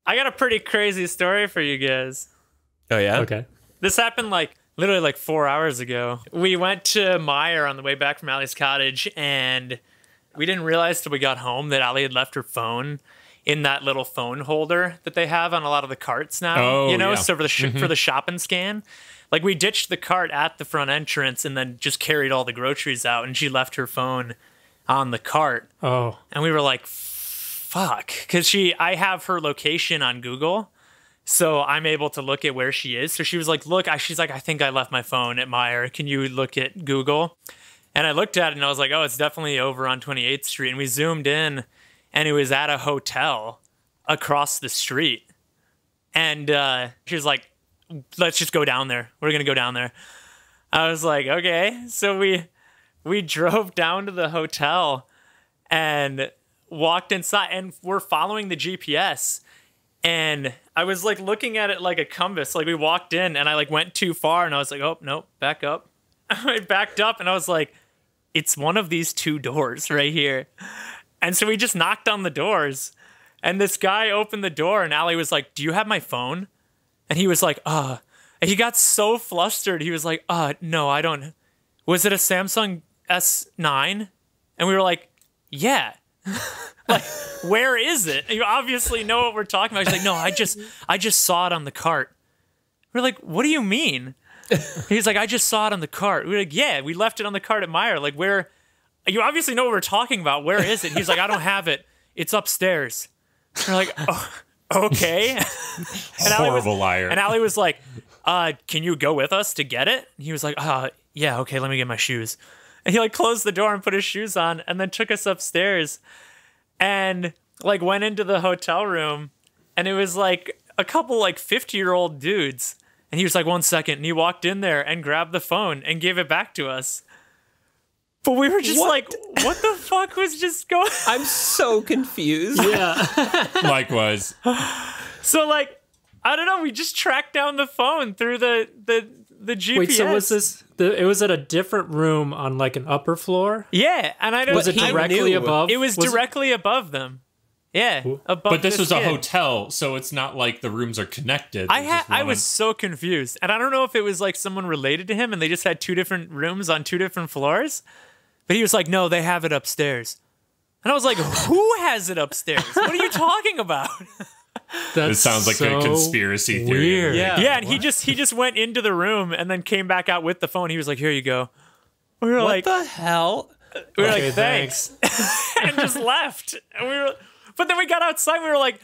I got a pretty crazy story for you guys. Oh, yeah? Okay. This happened literally 4 hours ago. We went to Meyer on the way back from Allie's cottage, and we didn't realize till we got home that Allie had left her phone in that little phone holder that they have on a lot of the carts now. Oh, you know, yeah. so for the for the shop and scan. Like, we ditched the cart at the front entrance and then just carried all the groceries out, and she left her phone on the cart. Oh. And we were like, fuck. Because I have her location on Google, so I'm able to look at where she is. So she was like, look, she's like, I think I left my phone at Meyer. Can you look at Google? And I looked at it, and I was like, oh, it's definitely over on 28th Street. And we zoomed in, and it was at a hotel across the street. And she was like, let's just go down there. We're going to go down there. I was like, okay. So we drove down to the hotel and walked inside, and we're following the GPS. And I was like looking at it like a compass. Like, we walked in, and I like went too far, and I was like, oh, nope, back up. I backed up, and I was like, it's one of these two doors right here. And so we just knocked on the doors, and this guy opened the door, and Allie was like, do you have my phone? And he was like, and he got so flustered. He was like, no, I don't. Was it a Samsung S9? And we were like, yeah. Like, where is it? You obviously know what we're talking about. He's like, no, I just saw it on the cart. We're like, what do you mean? He's like, I just saw it on the cart. We're like, yeah, we left it on the cart at Meyer. Like, where? You obviously know what we're talking about. Where is it? He's like, I don't have it. It's upstairs. We're like, oh, okay. Horrible liar. And Allie was like, can you go with us to get it? And he was like, yeah, okay, let me get my shoes. And he like closed the door and put his shoes on and then took us upstairs and like went into the hotel room, and it was like a couple like 50-year-old dudes. And he was like, 1 second. And he walked in there and grabbed the phone and gave it back to us. But we were just like, what the fuck was just going on? I'm so confused. Yeah. Likewise. So, like, I don't know. We just tracked down the phone through the GPS. Wait, so was this... it was at a different room on, like, an upper floor? Yeah, and I don't... Was it directly above? It was directly above them. Yeah, above. But this was a kid. hotel, so it's not like the rooms are connected. I was so confused. And I don't know if it was, like, someone related to him and they just had 2 different rooms on 2 different floors. But he was like, no, they have it upstairs. And I was like, who has it upstairs? What are you talking about? It sounds like a conspiracy theory. Weird. Yeah, and he just went into the room and then came back out with the phone. He was like, here you go. We were What like, the hell? we were Okay, like, thanks. And just left. And but then we got outside and we were like,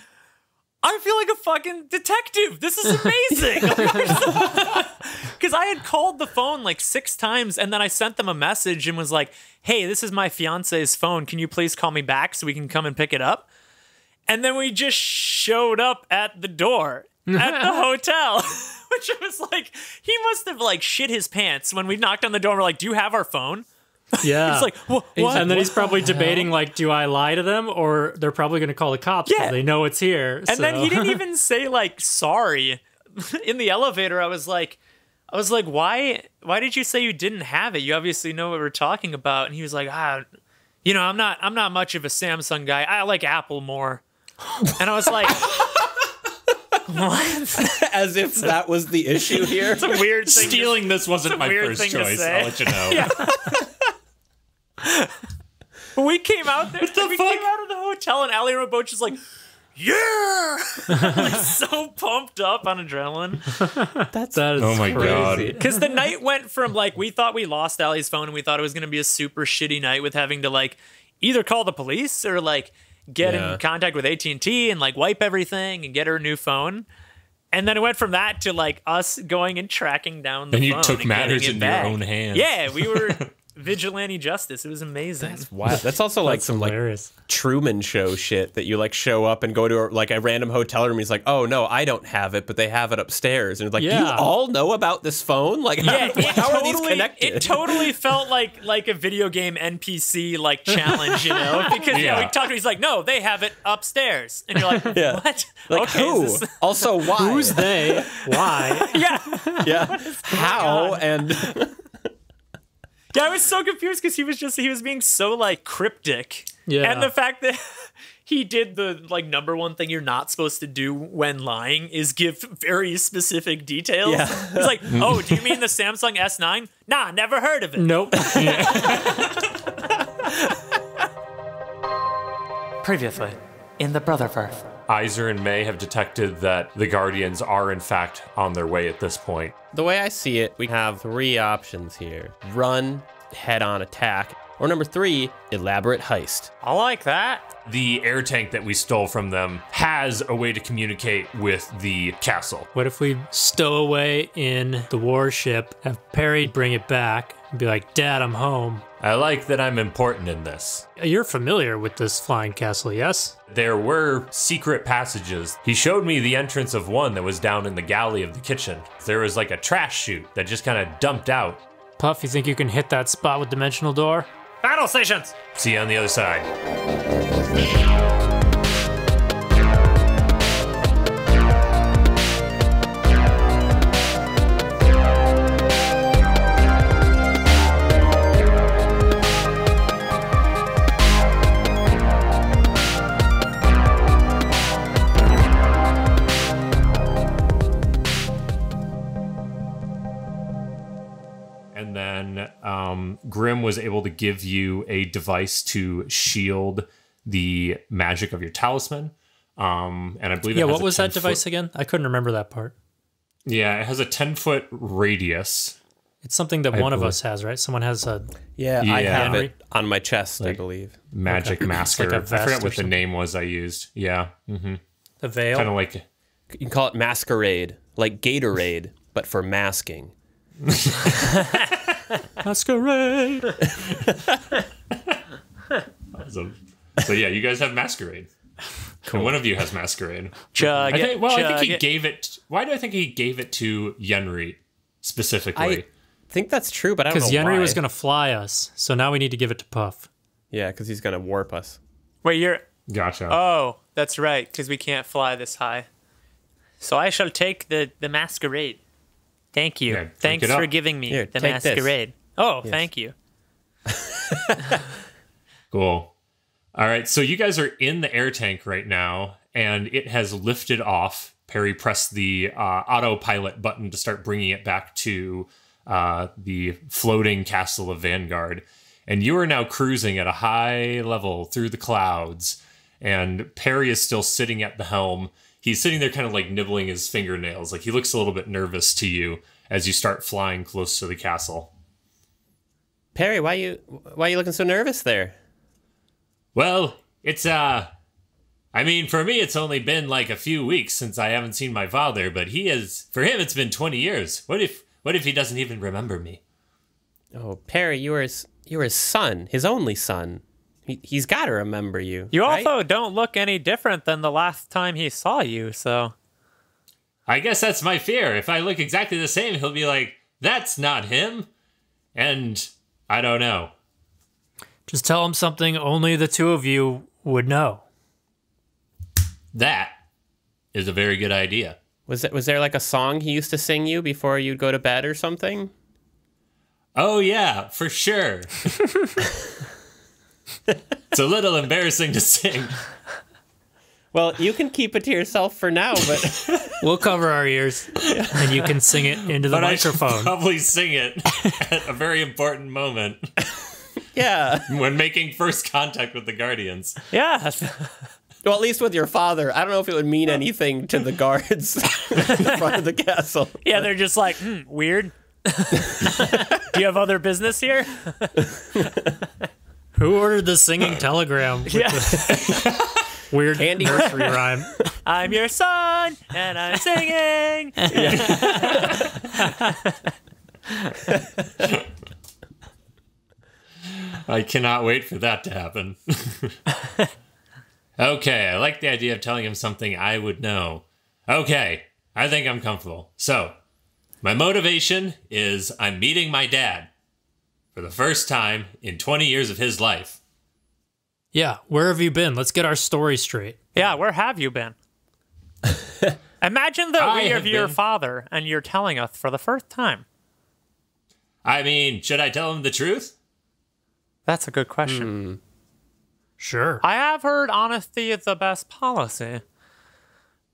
I feel like a fucking detective. This is amazing. Because I had called the phone like 6 times, and then I sent them a message and was like, hey, this is my fiance's phone. Can you please call me back so we can come and pick it up? And then we just showed up at the door at the hotel, which was like, he must have like shit his pants when we knocked on the door and we're like, do you have our phone? Yeah. It's like, what? And then he's probably debating, like, do I lie to them? Or they're probably going to call the cops because they know it's here. And then he didn't even say, like, sorry. In the elevator, I was like, why did you say you didn't have it? You obviously know what we're talking about. And he was like, you know, I'm not much of a Samsung guy. I like Apple more. And I was like, what? As if that was the issue here. It's a weird thing. Stealing this wasn't my weird first thing to choice. say. I'll let you know. Yeah. We came out there. We came out of the hotel, and Allie and Roboch is like, yeah, like so pumped up on adrenaline. That is Oh my crazy. God. Because the night went from like, we thought we lost Allie's phone, and we thought it was going to be a super shitty night with having to like either call the police or like get in contact with AT&T and like wipe everything and get her a new phone. And then it went from that to like us going and tracking down the phone. And you took matters getting it into your back. own hands. Yeah, we were vigilante justice. It was amazing. Wow, that's also like some like hilarious. Truman Show shit that you like show up and go to like a random hotel room. He's like, oh no, I don't have it, but they have it upstairs. And it's like, you all know about this phone? Like, how are these connected? It totally felt like a video game NPC like challenge, you know? Because you know, we talked to him, he's like, no, they have it upstairs. And you're like, what? Like, okay, who? Also, why? Who's they? Why? Yeah. How? And yeah, I was so confused because he was being so like cryptic. Yeah. And the fact that he did the like number one thing you're not supposed to do when lying is give very specific details. Yeah. He's like, oh, do you mean the Samsung S9? Nah, never heard of it. Nope. Previously, in the Brotherverse. Iser and May have detected that the Guardians are in fact on their way at this point. The way I see it, we have 3 options here. Run, head-on attack, or number 3, elaborate heist. I like that. The air tank that we stole from them has a way to communicate with the castle. What if we stow away in the warship, have Perry bring it back, and be like, Dad, I'm home. I like that I'm important in this. You're familiar with this flying castle, yes? There were secret passages. He showed me the entrance of one that was down in the galley of the kitchen. There was like a trash chute that just kind of dumped out. Puff, you think you can hit that spot with Dimensional Door? Battle stations! See you on the other side. And then Grim was able to give you a device to shield the magic of your talisman. And I believe Yeah, what was that device again? I couldn't remember that part. Yeah, it has a 10-foot radius. It's something that one of us has, right? Someone has a... Yeah, Yeah. I have Henry? it on my chest, I believe. Magic masker. like a I vest forgot or what the something. name was I used. Yeah. a veil. Kind of like... You can call it masquerade, like Gatorade, but for masking. Masquerade. Awesome. So yeah, you guys have masquerade. Cool. And one of you has masquerade. Chug I it, think he chug it. gave it... Why do I think he gave it to Yenri specifically? I think that's true, but I don't know Because Yenri why. was going to fly us, so now we need to give it to Puff. Yeah, because he's going to warp us. Wait, you're... Gotcha. Oh, that's right, because we can't fly this high. So I shall take the masquerade. Thank you. Yeah, drink Thanks it up. for giving me Here, the take this. masquerade. Oh, thank you. Cool. All right, so you guys are in the air tank right now, and it has lifted off. Perry pressed the autopilot button to start bringing it back to the floating castle of Vanguard. And you are now cruising at a high level through the clouds, and Perry is still sitting at the helm. He's sitting there kind of like nibbling his fingernails. Like he looks a little bit nervous to you as you start flying close to the castle. Perry, why you looking so nervous there? Well, it's, I mean, for me, it's only been like a few weeks since I haven't seen my father, but for him, it's been 20 years. What if he doesn't even remember me? Oh, Perry, you were his son, his only son. He's got to remember you. You right? also don't look any different than the last time he saw you, so... I guess that's my fear. If I look exactly the same, he'll be like, that's not him. And I don't know. Just tell him something only the two of you would know. That is a very good idea. Was there like a song he used to sing you before you'd go to bed or something? Oh, yeah, for sure. It's a little embarrassing to sing. Well, you can keep it to yourself for now, but We'll cover our ears, and you can sing it into the But I should microphone. probably sing it at a very important moment yeah. when making first contact with the Guardians. Yeah. Well, at least with your father, I don't know if it would mean anything to the guards in front of the castle. Yeah, they're just like, weird. Do you have other business here? Who ordered the singing telegram with Yeah. the weird Andy- nursery rhyme? I'm your son, and I'm singing. I cannot wait for that to happen. Okay, I like the idea of telling him something I would know. Okay, I think I'm comfortable. So, my motivation is I'm meeting my dad for the first time in 20 years of his life. Yeah, where have you been? Let's get our story straight. Yeah, where have you been? Imagine that I we are have your been- father, and you're telling us for the first time. I mean, should I tell him the truth? That's a good question. Sure. I have heard honesty is the best policy.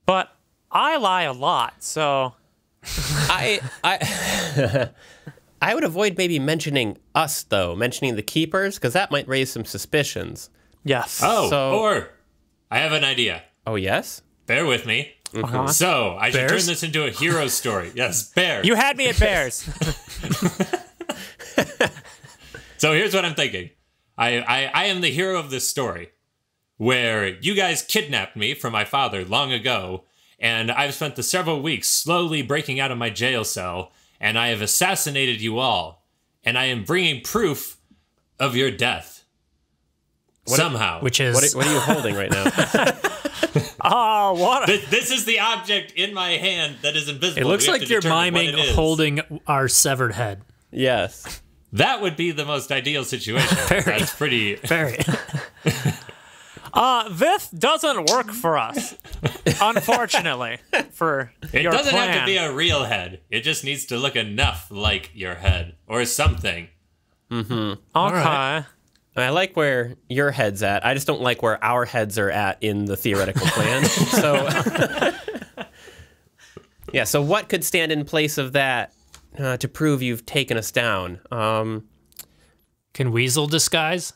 But I lie a lot, so... I would avoid maybe mentioning us, though, mentioning the keepers, because that might raise some suspicions. Yes. Oh, or I have an idea. Oh, yes? Bear with me. Uh-huh. So, I should Bears? turn this into a hero story. Yes, bears. You had me at bears. So here's what I'm thinking. I am the hero of this story, where you guys kidnapped me from my father long ago, and I've spent the several weeks slowly breaking out of my jail cell, and I have assassinated you all, and I am bringing proof of your death. Somehow. Which is... What are you holding right now? Oh, what? This is the object in my hand that is invisible. It looks We have like to you're determine what miming it is. holding our severed head. Yes. That would be the most ideal situation. That's pretty... Very. This doesn't work for us, unfortunately, for It your doesn't plan. have to be a real head. It just needs to look enough like your head or something. Okay. right. I like where your head's at. I just don't like where our heads are at in the theoretical plan. So, yeah, so what could stand in place of that to prove you've taken us down? Can Weasel disguise?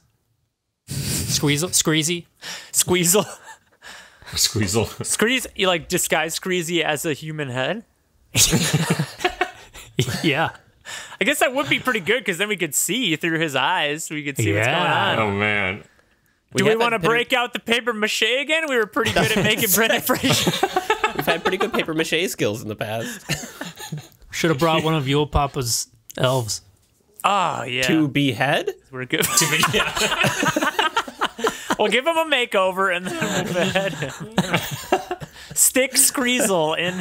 Squeezel? Screezy? Squeezel. Squeezel. Screez, you like disguise Screezy as a human head? Yeah. I guess that would be pretty good because then we could see through his eyes. We could see what's going on. Oh, man. Do we haven't want to been- break out the paper mache again? We were pretty good at making Brendan Fraser. We've had pretty good paper mache skills in the past. Should have brought one of Yule Papa's elves. Oh, yeah. To behead? We're good. We'll give him a makeover and then we'll behead him. Stick Screezel in.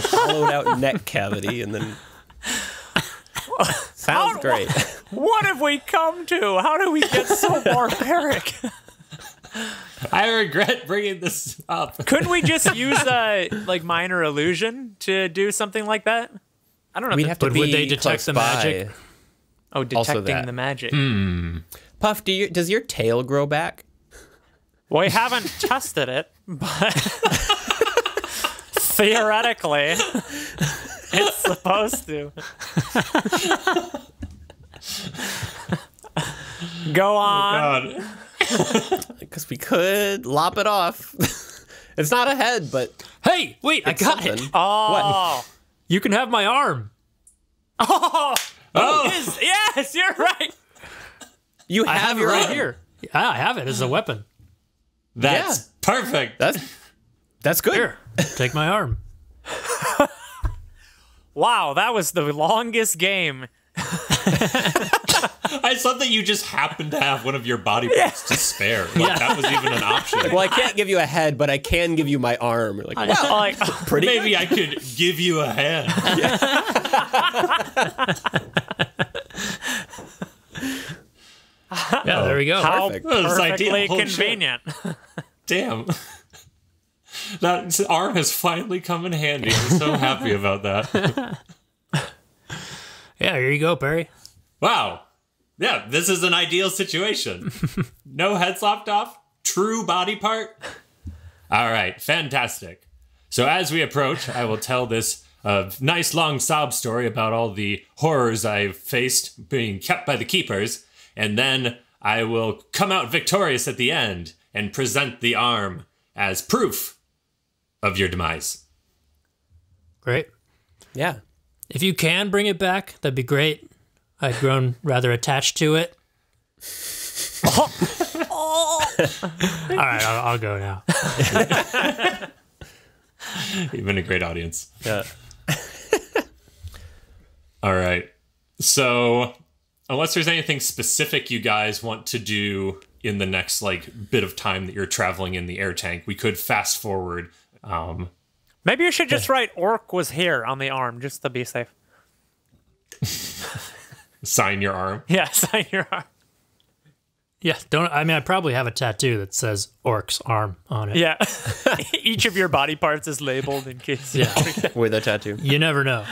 Hollowed out neck cavity and then... Sounds great. What have we come to? How do we get so barbaric? I regret bringing this up. Couldn't we just use like minor illusion to do something like that? I don't know. We'd if have to But be would they detect close the by. magic? Oh, also detecting that. the magic. Puff, does your tail grow back? Well, we haven't tested it, but theoretically, it's supposed to. Go on. God. Because we could lop it off. It's not a head, but Hey, wait, I got something. it. Oh. You can have my arm. Oh. Oh, Yes, you're right. You I have it your right arm. here. Yeah, I have it as a weapon. that's perfect. That's good. Here, take my arm. Wow, that was the longest game. I thought that you just happened to have one of your body parts to spare. Like, that was even an option. Well, I can't give you a head, but I can give you my arm. You're like, well, Like, pretty Maybe good. I could give you a hand. Yeah, there we go. how Perfect. That was perfectly ideal. Holy shit. convenient. Damn. That arm has finally come in handy. I'm so happy about that. Yeah, here you go, Perry. Wow. Yeah, this is an ideal situation. No heads lopped off. True body part. All right, fantastic. So as we approach, I will tell this nice long sob story about all the horrors I've faced being kept by the keepers, and then I will come out victorious at the end and present the arm as proof of your demise. Great. Yeah. If you can bring it back, that'd be great. I'd grown rather attached to it. All right, I'll go now. You've been a great audience. Yeah. All right. So, unless there's anything specific you guys want to do in the next bit of time that you're traveling in the air tank, we could fast forward. Maybe you should just write "Orc was here" on the arm just to be safe. Sign your arm. Yeah, sign your arm. Yeah, I probably have a tattoo that says Orc's arm on it. Yeah. Each of your body parts is labeled in case. Yeah. With a tattoo. You never know.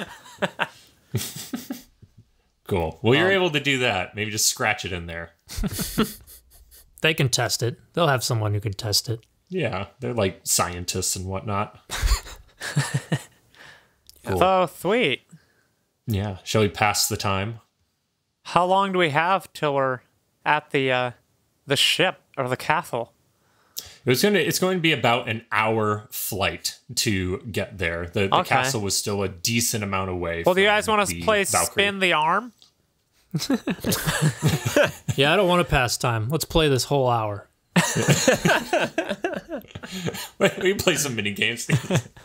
Cool. Well, you're able to do that. Maybe just scratch it in there. They can test it. They'll have someone who can test it. Yeah, they're like scientists and whatnot. Cool. Oh, sweet. Yeah. Shall we pass the time? How long do we have till we're at the ship or the castle? It's going to be about an hour flight to get there. The castle was still a decent amount away. Well, do you guys want to play Valkyrie. Spin the Arm? Yeah, I don't want to pass time. Let's play this whole hour. Wait, we play some mini games.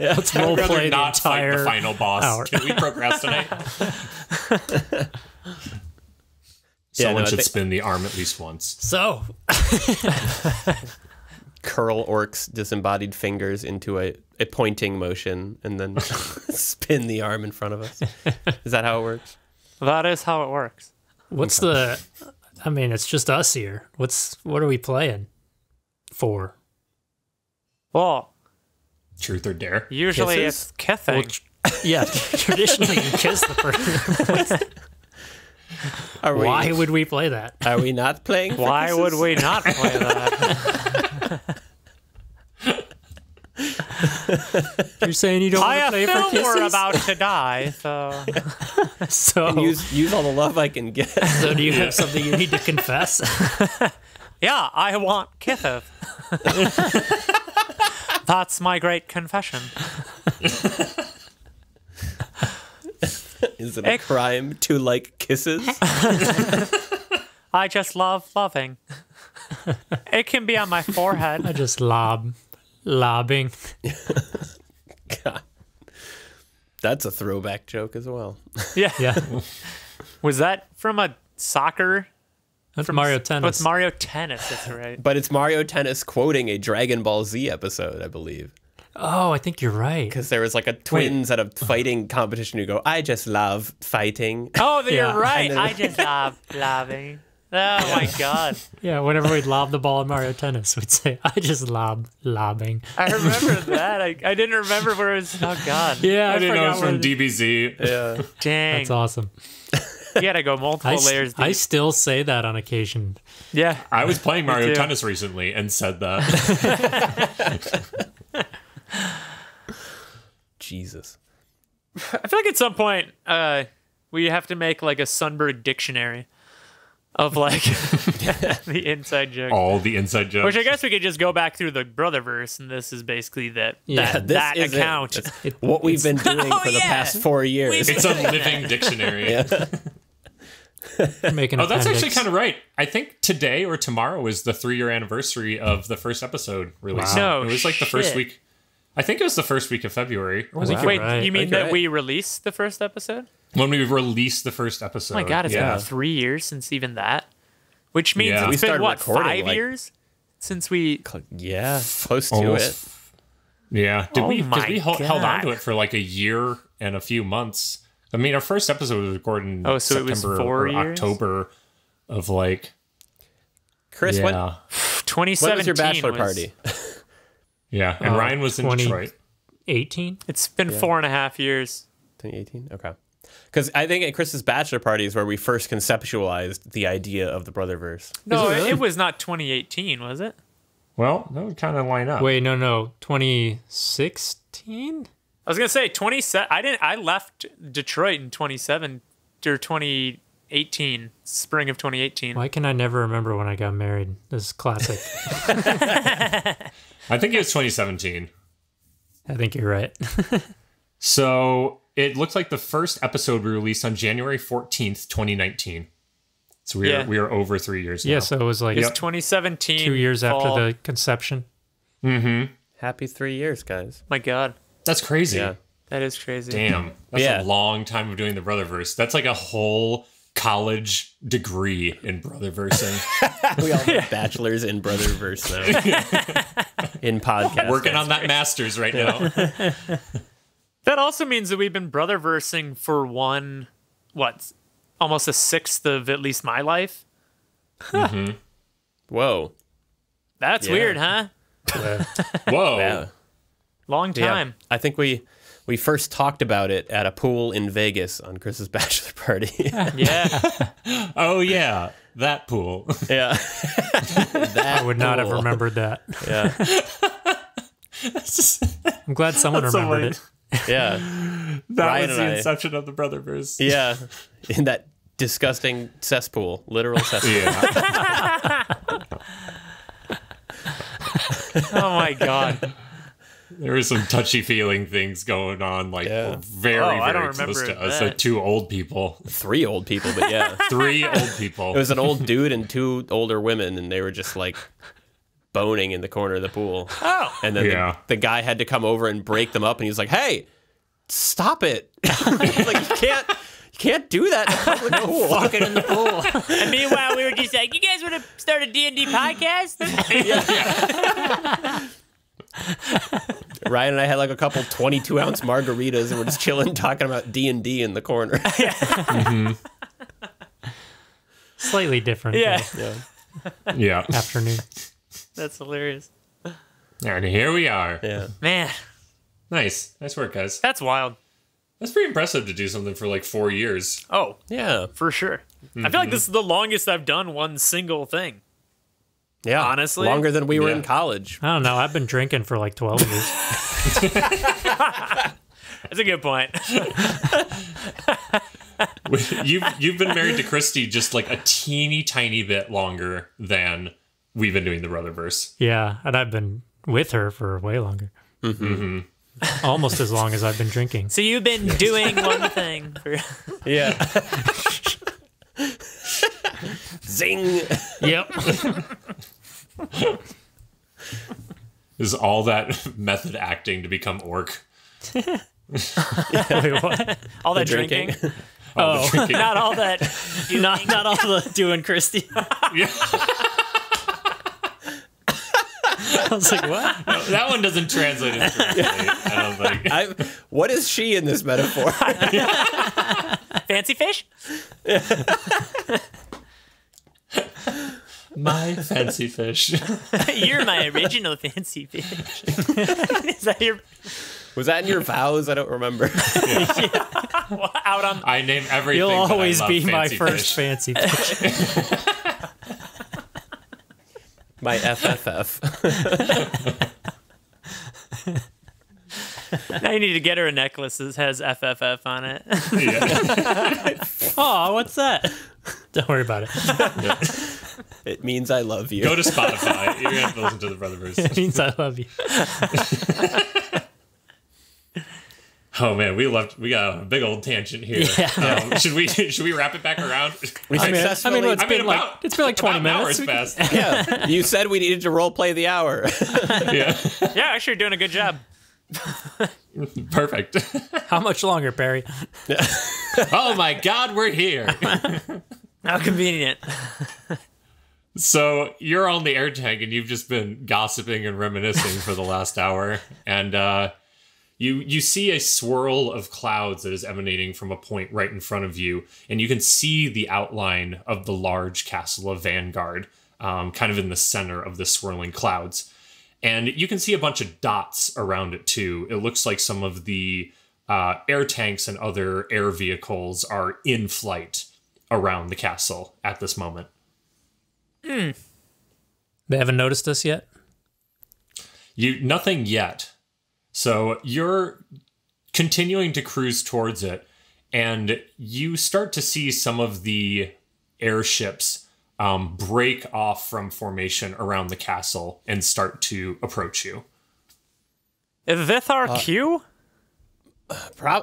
Let's I'd role rather play the not fight entire the final boss. hour. Can we procrastinate? Someone should spin the arm at least once. So, Curl Orc's disembodied fingers into a pointing motion and then spin the arm in front of us. Is that how it works? That is how it works. what's the? I mean, it's just us here. What are we playing for? Well, Truth or dare? usually Kisses? it's kissing. Yeah, traditionally you kiss the person. Why would we play that? Are we not playing? For Why kisses? would we not play that? You're saying you don't want to I play for assume kisses? we're about to die, so So, Use all the love I can get. so do you have something you need to confess? yeah, I want kisses. That's my great confession. Is it a crime to like kisses? I just love loving. It can be on my I forehead. just lobbing. God. That's a throwback joke as well. Yeah. Yeah, Was that from a soccer? that's Mario Tennis. It's Mario Tennis, that's right. But it's Mario Tennis quoting a Dragon Ball Z episode, I believe. Oh, I think you're right. Because there was like a twins at a fighting competition who go, I just love fighting. Oh, Yeah. you're right. And then- I just love loving. Oh my god. Yeah, whenever we'd lob the ball in Mario Tennis, we'd say, I just lobbing. I remember that. I didn't remember where it was. Oh god. Yeah, I didn't know it was forgot from DBZ. Yeah. Dang. That's awesome. You gotta go multiple layers deep. I still say that on occasion. Yeah. I was playing Mario too. Tennis recently and said that. Jesus. I feel like at some point we have to make like a Sunberg dictionary of like the inside joke. All the inside jokes. Which I guess we could just go back through the Brotherverse, and this is basically that Yeah, that is it. account. That's what we've been doing for the past 4 years. It's a living dictionary. Making Oh, that's actually kind of right. I think today or tomorrow is the 3-year anniversary of the first episode release. Wow. No it was like the first shit. week. I think it was the first week of February. I think you're Wait, right. you mean Okay. that we released the first episode? When we released the first episode. Oh my god, it's yeah. been 3 years since even that. Which means Yeah. it's We been started what, recording, 5 like- years since we. Yeah, close to Almost. it. Yeah. Did Oh we? Because my we held God. on to it for like a year and a few months. I mean, our first episode was recorded in Oh, so it was September 4 or years? October of like. Chris, Yeah. when 2017 was your bachelor was- party? Yeah. And Ryan was in 20 Detroit. 18? It's been 4.5 years. 2018? Okay. Because I think at Chris's bachelor party is where we first conceptualized the idea of the Brotherverse. No, it really? it was not 2018, was it? Well, that would kind of line up. Wait, no. 2016? I was gonna say 27. I left Detroit in 27 or 2018, spring of 2018. Why can I never remember when I got married? This is classic. I think it was 2017. I think you're right. So it looks like the first episode we released on January 14th, 2019. So we are over 3 years now. Yeah, so it was like It's 2017. 2 years fall. after the conception. Happy 3 years, guys. My God, That's crazy. Yeah. that is crazy. Damn. That's Yeah. a long time of doing the Brotherverse. That's like a whole college degree in Brotherversing. We all have bachelors in Brotherverse now. In podcast. Working on that master's right now. That also means that we've been Brotherversing for almost a sixth of at least my life. Whoa. That's Yeah. weird, huh? Whoa. Yeah. Long time. I think we first talked about it at a pool in Vegas on Chris's bachelor party. Yeah. Oh, yeah. that pool. Yeah. I would not have pool. remembered that. Yeah. I'm glad someone remembered it. Yeah. That Ryan was and the I- inception of the Brotherverse. Yeah. In that disgusting cesspool, literal cesspool. Yeah. Oh my god. There were some touchy-feeling things going on, like Yeah. very, I very don't close remember to us. that. So 2 old people. 3 old people, but yeah. 3 old people. It was an old dude and 2 older women, and they were just like boning in the corner of the pool. Oh. And then Yeah. the guy had to come over and break them up, and he was like, "Hey, stop it!" He's like, you can't do that in a public pool. Fucking in the pool. And meanwhile, we were just like, you guys want to start a D&D podcast? Ryan and I had like a couple 22-ounce margaritas, and we're just chilling, talking about D&D in the corner. Slightly different. Yeah. Yeah. Yeah. Afternoon. That's hilarious. And here we are. Yeah. Man, Nice work, guys. that's wild. That's pretty impressive to do something for like 4 years. Oh, Yeah. for sure. I feel like this is the longest I've done one single thing. Yeah. Honestly? Longer than we were Yeah. in college. I don't know. I've been drinking for like 12 years. That's a good point. You've been married to Christy just like a teeny tiny bit longer than we've been doing the Brotherverse. Yeah, and I've been with her for way longer. Almost as long as I've been drinking. So you've been doing one thing for... Yeah. Zing. Yep. Is all that method acting to become orc? Wait, what? all that drinking. drinking. All the drinking. Not all that... Not all the doing Christy. Yeah. I was like, what? That one doesn't translate into I don't think. What is she in this metaphor? Fancy fish? My fancy fish. You're my original fancy fish. Is that your... Was that in your vows? I don't remember. out on... I name everything. You'll that I always love be my fancy first fish. fancy fish. My FFF. Now you need to get her a necklace that has FFF on it. Yeah. Oh, what's that? Don't worry about it. It means I love you. Go to Spotify. You're gonna have to listen to the Brotherverse. It means I love you. Oh man, we got a big old tangent here. Yeah. Should we wrap it back around? We I mean, successfully. it's been like 20 about an hour minutes. has passed. Yeah. You said we needed to role play the hour. Yeah, Yeah, actually, you're doing a good job. perfect. How much longer, Perry? Oh my God, we're here. How convenient. So you're on the air tank and you've just been gossiping and reminiscing for the last hour, and you see a swirl of clouds that is emanating from a point right in front of you, and you can see the outline of the large castle of Vanguard, kind of in the center of the swirling clouds. And you can see a bunch of dots around it too. It looks like some of the air tanks and other air vehicles are in flight around the castle at this moment. They haven't noticed us yet? Nothing yet. So you're continuing to cruise towards it, and you start to see some of the airships break off from formation around the castle and start to approach you. Is this our cue?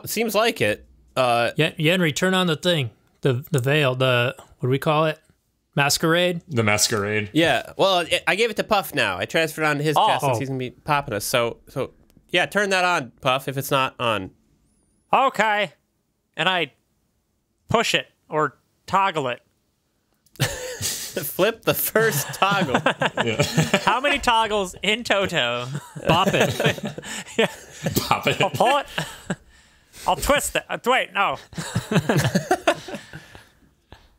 Seems like it. Yenri, turn on the thing. The veil. What do we call it? Masquerade? The masquerade. Yeah. Well, I gave it to Puff now. I transferred on to his chest since he's going to be popping us. So yeah, turn that on, Puff, if it's not on. Okay. And I push it or toggle it. Flip the first toggle. How many toggles in toto? Bop it. Pop it. I'll pull it. I'll twist it. Wait, no.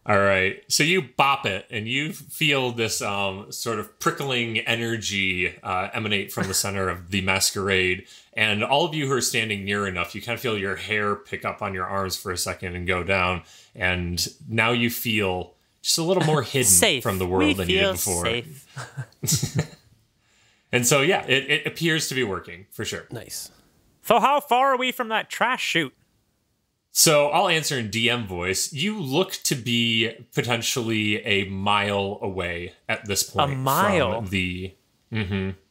All right. So you bop it, and you feel this sort of prickling energy emanate from the center of the masquerade. And all of you who are standing near enough, you kind of feel your hair pick up on your arms for a second and go down. And now you feel just a little more hidden Safe. from the world We than you did feel before. safe. And so, yeah, it appears to be working for sure. Nice. So how far are we from that trash chute? So I'll answer in DM voice. You look to be potentially a mile away at this point. A mile? From the...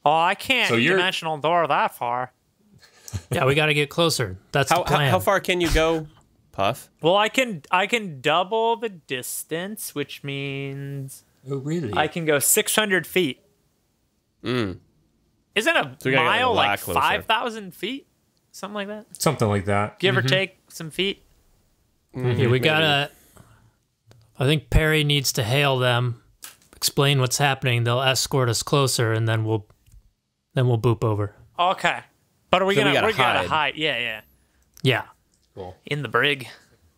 Oh, I can't So you're- dimensional door that far. Yeah, we got to get closer. That's the plan. How far can you go, Puff? Well, I can double the distance, which means Oh, really? I can go 600 feet. Isn't a we gotta get a mile lot like closer. 5,000 feet? Something like that? Something like that. Give or take some feet? Yeah, we gotta. I think Perry needs to hail them, explain what's happening. They'll escort us closer, and then we'll boop over. Okay. But are we So we gonna gotta we're gonna hide. hide? Yeah. Yeah. Cool. In the brig.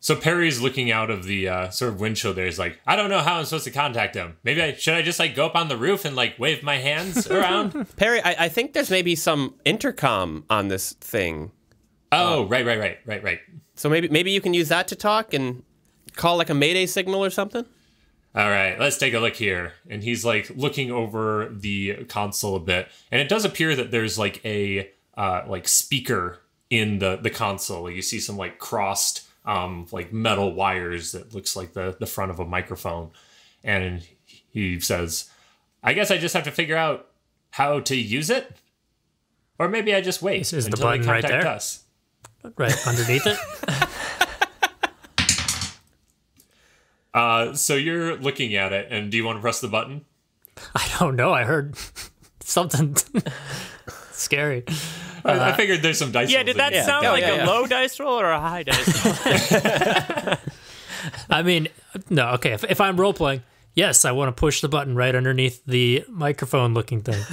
So Perry's looking out of the sort of windshield there. He's like, I don't know how I'm supposed to contact him. Maybe should I just like go up on the roof and like wave my hands around? Perry, I think there's maybe some intercom on this thing. Oh, right. So maybe you can use that to talk and call like a mayday signal or something? All right, let's take a look here. And he's like looking over the console a bit. And it does appear that there's like a like speaker in the console. You see some like crossed like metal wires that looks like the front of a microphone. And he says, I guess I just have to figure out how to use it. Or maybe I just wait This is the until they button right contact there? us. Right underneath it. So you're looking at it, and do you want to press the button? I don't know. I heard something scary. I figured there's some dice. Yeah, rolls did in that here. sound Yeah, like yeah, a yeah. low dice roll or a high dice roll? I mean, no. Okay, if I'm role playing, yes, I want to push the button right underneath the microphone-looking thing.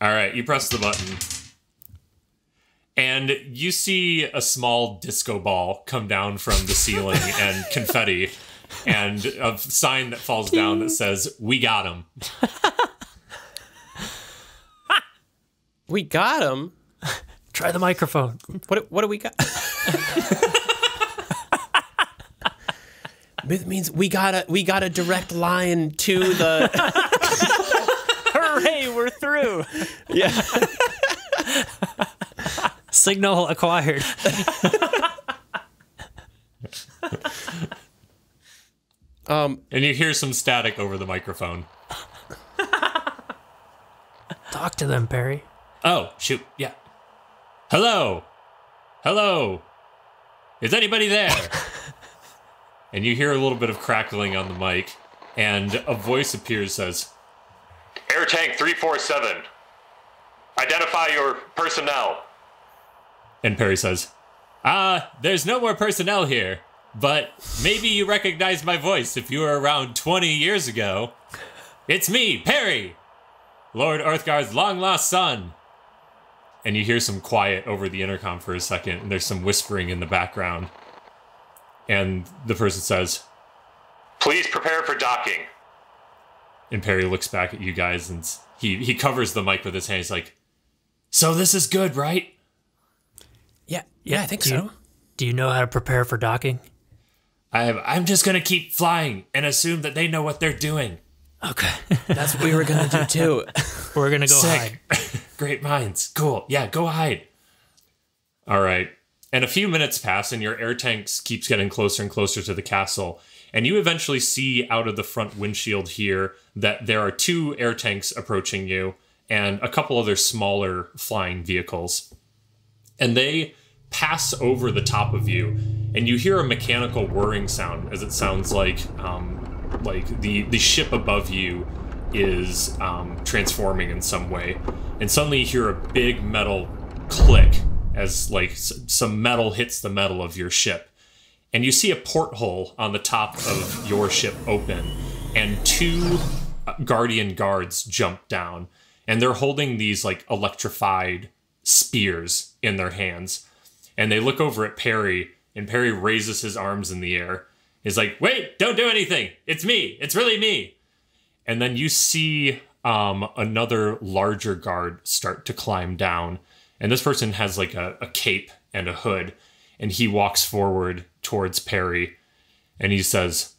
All right, you press the button. And you see a small disco ball come down from the ceiling and confetti and a sign that falls down that says, "We got him." We got him. Try the microphone. What do we got? It means we got a direct line to the Hooray, we're through. yeah. Signal acquired. And you hear some static over the microphone. Talk to them, Perry. Oh, shoot. Yeah. Hello. Hello. Is anybody there? And you hear a little bit of crackling on the mic, and a voice appears says, Air Tank 347. Identify your personnel. And Perry says, there's no more personnel here, but maybe you recognize my voice if you were around 20 years ago. It's me, Perry, Lord Orthguard's long-lost son. And you hear some quiet over the intercom for a second, and there's some whispering in the background. And the person says, Please prepare for docking. And Perry looks back at you guys, and he covers the mic with his hand. He's like, So this is good, right? Yeah, I think so. Do you know how to prepare for docking? I'm just going to keep flying and assume that they know what they're doing. Okay. That's what we were gonna do too. We're going to go hide. Sick. Great minds. Cool. Yeah, go hide. All right. And a few minutes pass, and your air tanks keeps getting closer and closer to the castle. And you eventually see out of the front windshield here that there are 2 air tanks approaching you and a couple other smaller flying vehicles. And they pass over the top of you, and you hear a mechanical whirring sound as it sounds like the ship above you is transforming in some way. And suddenly you hear a big metal click as like some metal hits the metal of your ship. And you see a porthole on the top of your ship open, and 2 Guardian guards jump down, and they're holding these like electrified spears in their hands. And they look over at Perry, and Perry raises his arms in the air. He's like, wait, don't do anything. It's me. It's really me. And then you see another larger guard start to climb down. And this person has like a cape and a hood. And he walks forward towards Perry. And he says,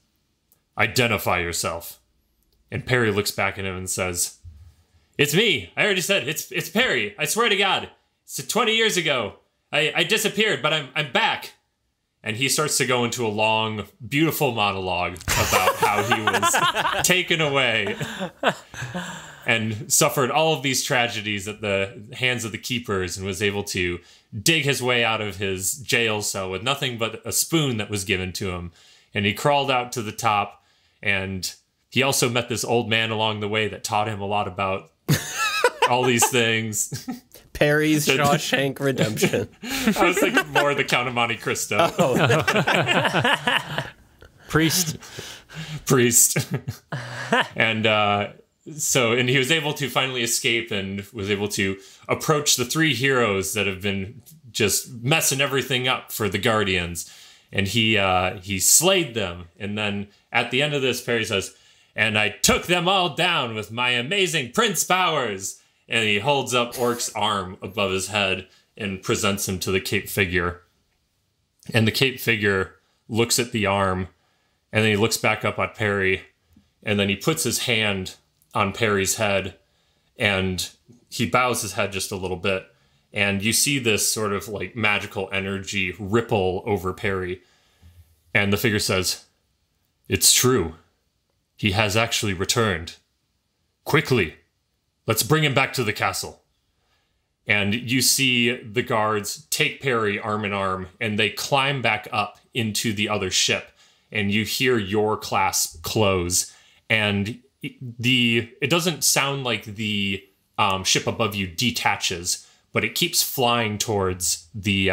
identify yourself. And Perry looks back at him and says, it's me. I already said it's Perry. I swear to God. It's 20 years ago. I disappeared, but I'm back. And he starts to go into a long, beautiful monologue about how he was taken away and suffered all of these tragedies at the hands of the keepers and was able to dig his way out of his jail cell with nothing but a spoon that was given to him. And he crawled out to the top, and he also met this old man along the way that taught him a lot about all these things. Perry's Shawshank Redemption. I was thinking more of the Count of Monte Cristo. Priest. And he was able to finally escape and was able to approach the three heroes that have been just messing everything up for the Guardians. And he slayed them. And then at the end of this, Perry says, and I took them all down with my amazing prince powers. And he holds up Orc's arm above his head and presents him to the Cape Figure. And the Cape Figure looks at the arm, and then he looks back up at Perry, and then he puts his hand on Perry's head, and he bows his head just a little bit. And you see this sort of like magical energy ripple over Perry. And the figure says, it's true. He has actually returned. Quickly. Let's bring him back to the castle. And you see the guards take Perry arm in arm, and they climb back up into the other ship. And you hear your clasp close. And it doesn't sound like the ship above you detaches, but it keeps flying towards the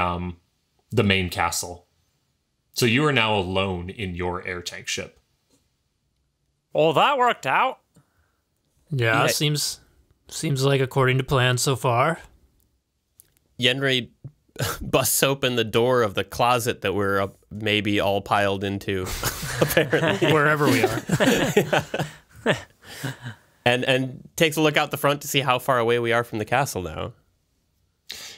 main castle. So you are now alone in your air tank ship. Oh, that worked out. Yeah, seems like according to plan so far. Yenri busts open the door of the closet that we're maybe all piled into, apparently. Wherever we are. and takes a look out the front to see how far away we are from the castle now.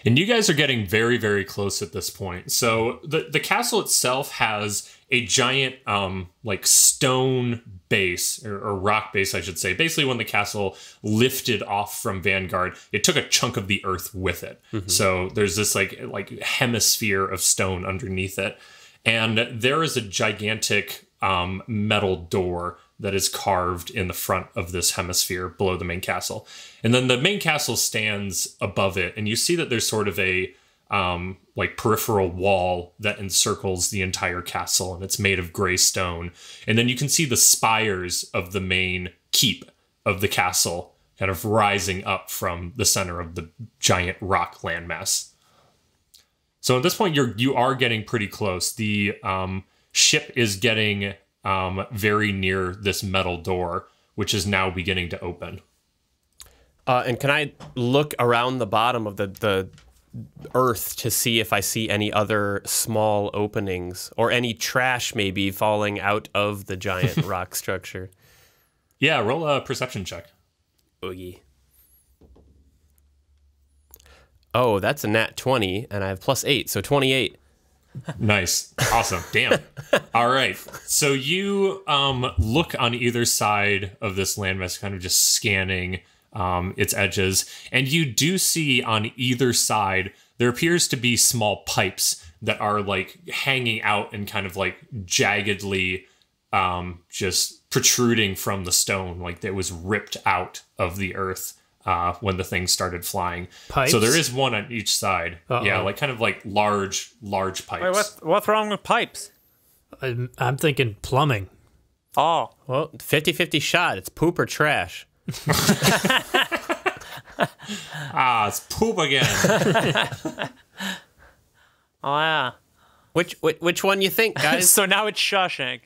And you guys are getting very, very close at this point. So the castle itself has a giant like stone base or rock base, I should say. Basically, when the castle lifted off from Vanguard, it took a chunk of the earth with it. Mm-hmm. So there's this like hemisphere of stone underneath it. And there is a gigantic metal door that is carved in the front of this hemisphere below the main castle. And then the main castle stands above it, and you see that there's sort of a like peripheral wall that encircles the entire castle, and it's made of gray stone. And then you can see the spires of the main keep of the castle kind of rising up from the center of the giant rock landmass. So at this point, you are getting pretty close. The ship is getting very near this metal door, which is now beginning to open. And can I look around the bottom of the earth to see if I see any other small openings or any trash maybe falling out of the giant rock structure? Yeah, roll a perception check. Oogie. Oh, that's a nat 20, and I have +8, so 28. Nice. Awesome. Damn. All right. So you look on either side of this landmass, kind of just scanning its edges. And you do see on either side, there appears to be small pipes that are like hanging out and kind of like jaggedly just protruding from the stone, like it was ripped out of the earth when the thing started flying. Pipes? So there is one on each side. Uh-oh. Yeah, like kind of like large pipes. Wait, what's wrong with pipes? I'm thinking plumbing. Oh. Well, 50-50 shot. It's poop or trash. It's poop again. Oh, yeah. Which one you think, guys? So now it's Shawshank.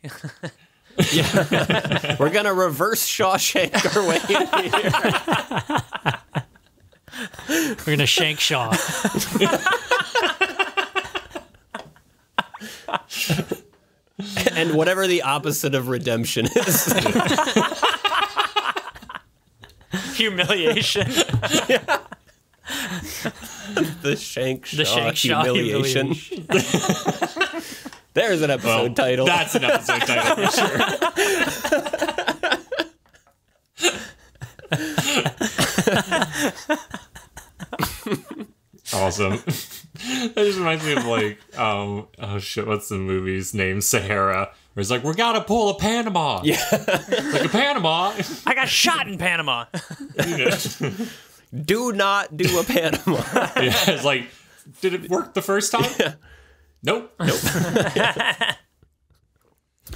Yeah. We're going to reverse Shawshank our way in here. We're gonna Shankshaw. And whatever the opposite of redemption is. Humiliation. The Shankshaw humiliation. There's an episode title. That's an episode title for sure. Awesome. That just reminds me of like, oh shit, what's the movie's name? Sahara. Where it's like, we gotta pull a Panama. Yeah. Like a Panama. I got shot in Panama. Do not do a Panama. Yeah, it's like, did it work the first time? Yeah. Nope.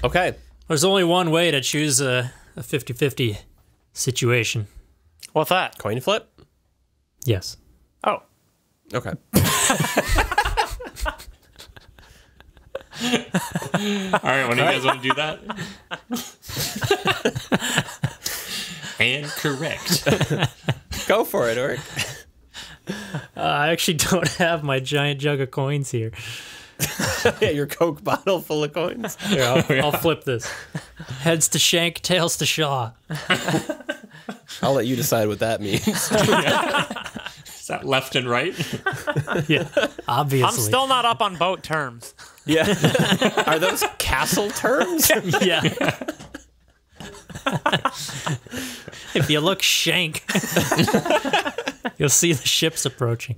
Okay. There's only one way to choose a 50-50 situation. What's that? Coin flip? Yes. Oh. Okay. All right, when do you guys want to do that? And correct. Go for it, Orc. I actually don't have my giant jug of coins here. Yeah, your Coke bottle full of coins. Here, I'll flip this. Heads to Shank, tails to Shaw. I'll let you decide what that means. Is that left and right? Yeah, obviously. I'm still not up on boat terms. Yeah. Are those castle terms? Yeah. If you look Shank, you'll see the ships approaching.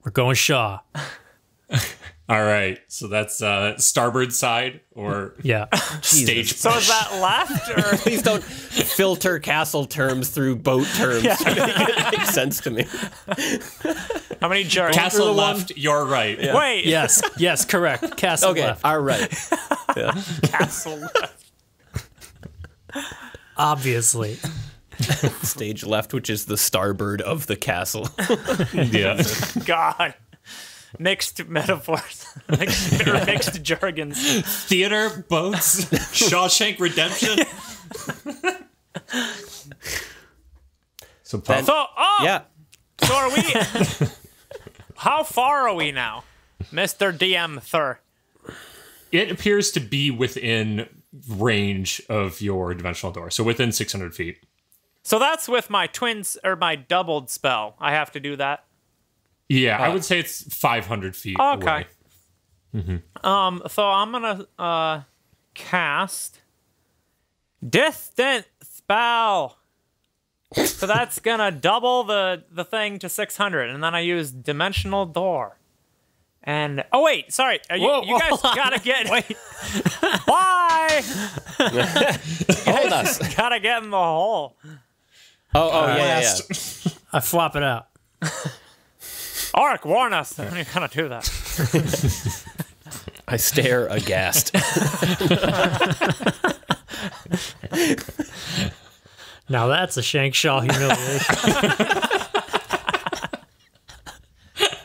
We're going Shaw. All right, so that's starboard side or Yeah. stage So is that left or? Please don't filter castle terms through boat terms. It makes sense to me. How many jars? castle left, you're right. Yeah. Wait. Yes, correct. Castle Okay, left. all right. Castle left. Obviously. Stage left, which is the starboard of the castle. Yeah. God. Mixed metaphors. Mixed jargons. Theater, boats, Shawshank Redemption. So, Puff, Yeah. So are we? How far are we now, Mr. DM Thur? it appears to be within range of your dimensional door, so within 600 feet. So that's with my twins or my doubled spell. I have to do that. Yeah, I would say it's 500 feet Okay. away. So I'm gonna cast distant spell. So that's gonna double the thing to 600, and then I use dimensional door. And oh wait, sorry, you guys gotta get why? Hold us. Gotta get in the hole. Oh, yeah. I flop it out. Auric, warn us when you're gonna do that. I stare aghast. Now that's a Shankshaw humiliation.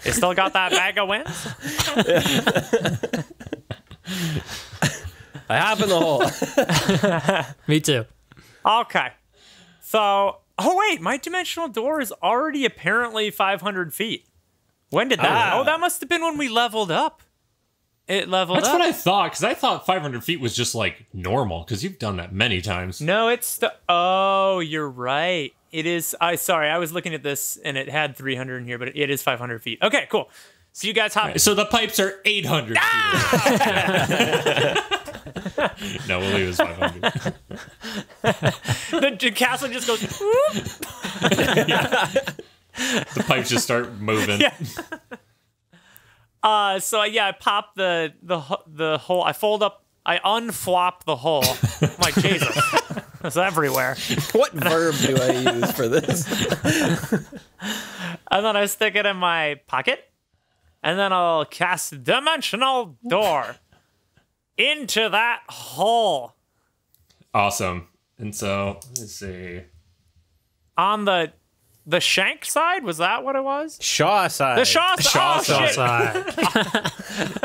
You still got that bag of wins? I hop in the hole. Me too. Okay. So, oh wait, my dimensional door is already apparently 500 feet. When did that? Oh, that must have been when we leveled up. It leveled That's up. what I thought, because I thought 500 feet was just like normal, because you've done that many times. No, it's the. Oh, you're right. It is. Sorry, I was looking at this and it had 300 in here, but it is 500 feet. Okay, cool. So you guys hop. So the pipes are 800 feet. No, we'll leave it as 500. The castle just goes. Whoop. The pipes just start moving. Yeah. So yeah, I pop the hole. I fold up. I unflop the hole. I'm like, Jesus, it's everywhere. What verb do I use for this? And then I stick it in my pocket, and then I'll cast Dimensional Door into that hole Awesome. And so, let's see. on the shank side. Was that what it was? Shaw side. The Shaw side. Shaw Oh, shit.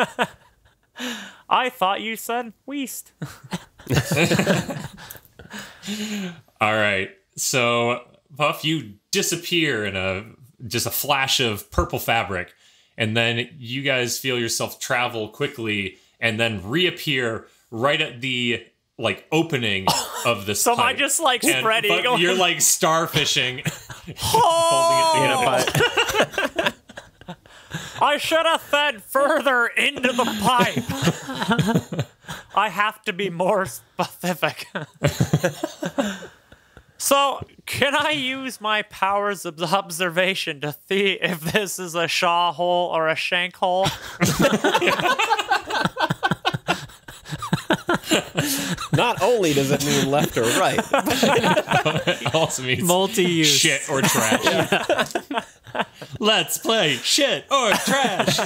Side. I thought you said Weast. All right. So, Puff, you disappear in just a flash of purple fabric, and then you guys feel yourself travel quickly and then reappear right at the opening of this So am I pipe. just like And- spread but eagle? You're like starfishing, Oh! holding it together. I should have fed further into the pipe. I have to be more specific. So, can I use my powers of observation to see if this is a shaw hole or a shank hole? Not only does it mean left or right. It also means Multi-use. shit or trash. Let's play shit or trash.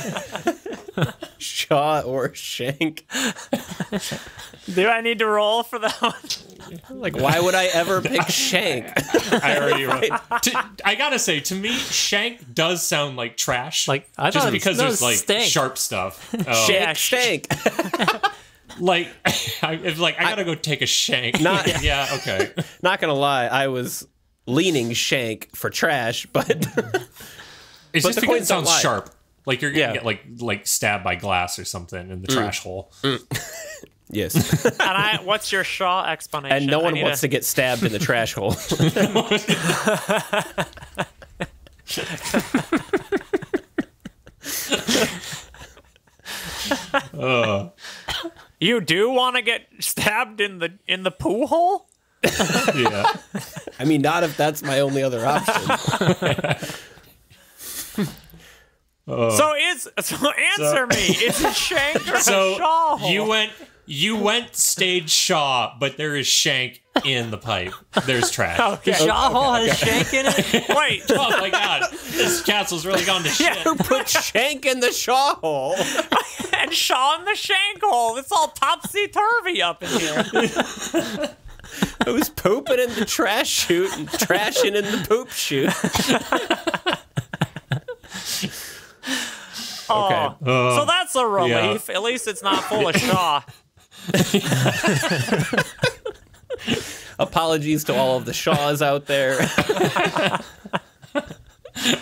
Shaw or shank. Do I need to roll for that one? Like, why would I ever pick shank? I already wrote. I gotta say, to me, shank does sound like trash. Like, I just thought because no, there's like stink. sharp stuff. Shank, shank. Like, I gotta go take a shank. Not- yeah, okay. Not gonna lie, I was leaning shank for trash, but It's But just the because coins it sounds don't lie. sharp. Like you're gonna Yeah. get like stabbed by glass or something in the trash hole. yes. And what's your Shaw explanation? And no I one need wants to get stabbed in the trash hole. You do want to get stabbed in the poo hole? Yeah. I mean, not if that's my only other option. So answer me. Is it shank or a So Shaw hole? you went stage Shaw, but there is shank in the pipe. There's trash. Okay. Shaw hole has shank in it? Wait. Oh my god, this castle's really gone to shit. Who put shank in the Shaw hole? And Shaw in the shank hole. It's all topsy-turvy up in here. Who's pooping in the trash chute and trashing in the poop chute? Oh, so that's a relief. At least it's not full of Shaw. Apologies to all of the Shaws out there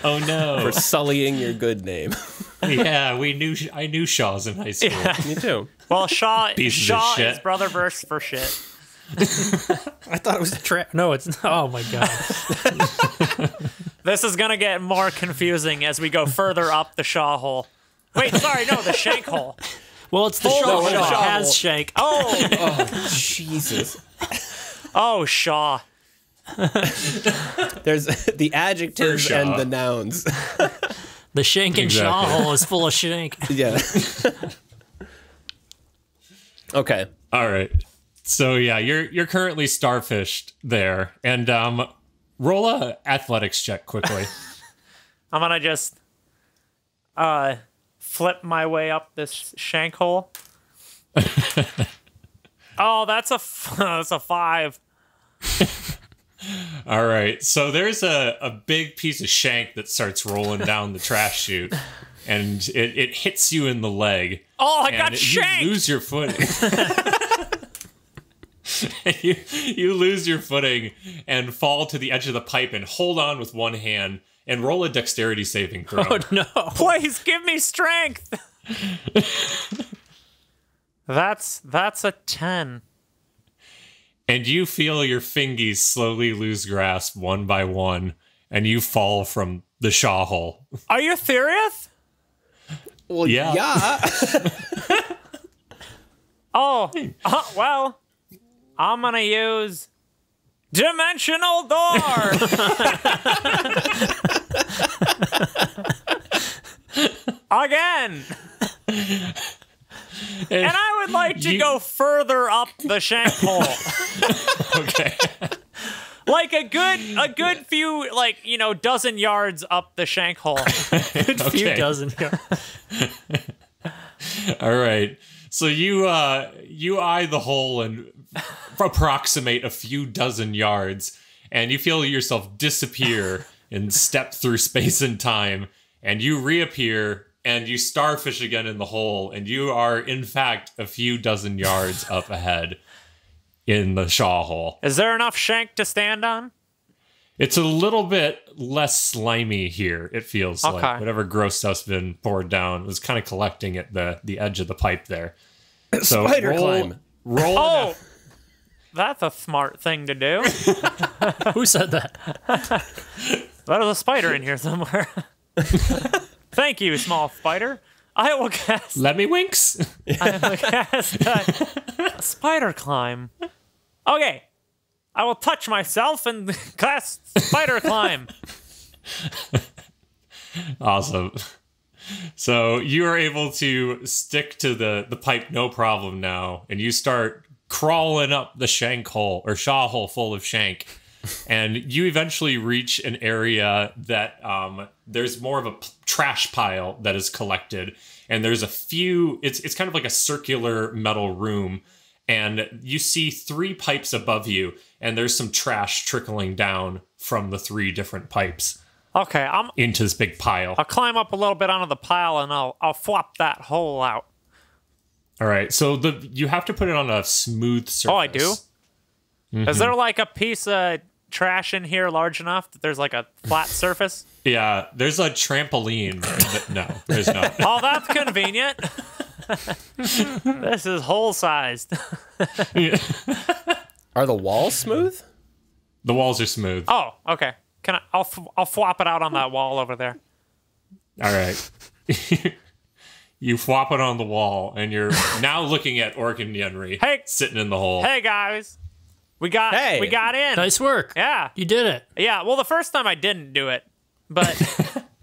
Oh no. for sullying your good name. Yeah, I knew Shaw's in high school. Me too. Well, Shaw Pieces of shit. is Brotherverse for shit. I thought it was no, it's not. Oh my god. This is going to get more confusing as we go further up the Shaw hole. Wait, sorry, no, the shank hole. Well, it's the Oh, Shaw no, that Shaw has hole. shank. Oh, Jesus. oh, Shaw. There's the adjectives For Shaw. and the nouns. The shank and Shaw Exactly. hole is full of shank. Yeah. Okay. All right. So yeah, you're currently starfished there, and roll a athletics check quickly. I'm going to just flip my way up this shank hole. Oh, that's that's a 5. All right. So there's a big piece of shank that starts rolling down the trash chute, and it hits you in the leg. Oh, I and got shanked. You lose your footing. you lose your footing and fall to the edge of the pipe and hold on with one hand and roll a dexterity saving throw. Oh no. Please give me strength. That's a 10. And you feel your fingies slowly lose grasp one by one, and you fall from the Shaw hole. Are you serious? Well, Yeah. Oh, well, I'm gonna use dimensional door. Again. And I would like to go further up the shank hole. Okay. Like a good few, like, dozen yards up the shank hole. Few dozen. All right. So you eye the hole and approximate a few dozen yards, and you feel yourself disappear and step through space and time, and you reappear and you starfish again in the hole, and you are in fact a few dozen yards up ahead in the Shaw hole. Is there enough shank to stand on? It's a little bit less slimy here, it feels Okay. like. Whatever gross stuff's been poured down was kind of collecting at the edge of the pipe there. So Spider climb. Roll. Oh, that's a smart thing to do. Who said that? There's a spider in here somewhere. Thank you, small spider. I will cast. Let me winks. I will cast a spider climb. Okay. I will touch myself and cast spider climb. Awesome. So you are able to stick to the pipe no problem now, and you start crawling up the shank hole or shaw hole full of shank. And you eventually reach an area that there's more of a trash pile that is collected. And there's a few, it's kind of like a circular metal room. And you see 3 pipes above you. And there's some trash trickling down from the 3 different pipes. Okay, into this big pile. I'll climb up a little bit onto the pile and I'll flop that hole out. All right, so you have to put it on a smooth surface. Oh, I do? Mm-hmm. Is there like a piece of trash in here large enough that there's like a flat surface? Yeah, there's a trampoline. No, there's not. Oh, that's convenient. This is hole-sized. Are the walls smooth? The walls are smooth. Oh, okay. I'll flop it out on that wall over there. All right. You flop it on the wall, and you're now looking at Orc and Yenri sitting in the hole. Hey, guys. We got in. Nice work. Yeah. You did it. Yeah, well, the first time I didn't do it, but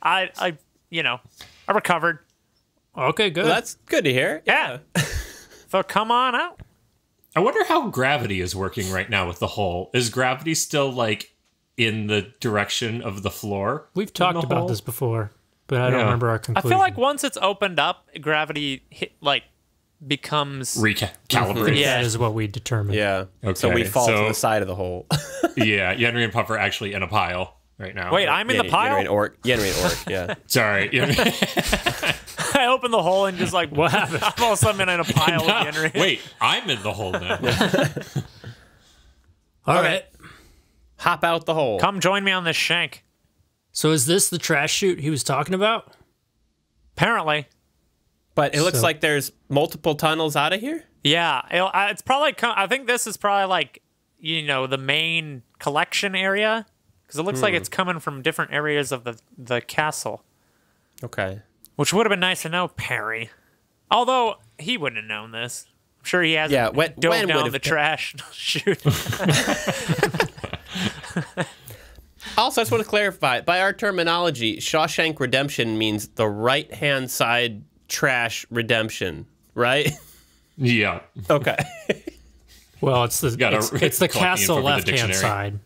I recovered. Okay, good. Well, that's good to hear. Yeah. So come on out. I wonder how gravity is working right now with the hole. Is gravity still, like, in the direction of the floor? We've talked about this before, but I don't remember our I conclusion. feel like once it's opened up, gravity becomes recalibrated. Yeah. That is what we determined. Yeah. Okay, So we fall to the side of the hole. Yeah, Yenri and Puff are actually in a pile right now. Wait, I'm in the pile? Yenri and Orc, yeah. Sorry. Yenri. I opened the hole and just like, what happened? I'm all of a sudden in a pile with Henry. Wait, I'm in the hole now. All right. Hop out the hole. Come join me on this shank. So is this the trash chute he was talking about? Apparently. But it looks like there's multiple tunnels out of here? Yeah. It's probably, I think this is probably like, the main collection area. Because it looks like it's coming from different areas of the castle. Okay. Which would have been nice to know, Perry. Although, he wouldn't have known this. I'm sure he hasn't dove down the trash chute. Also, I just want to clarify, by our terminology, Shawshank Redemption means the right-hand side trash redemption, right? Yeah. Okay. Well, it's the castle left-hand side.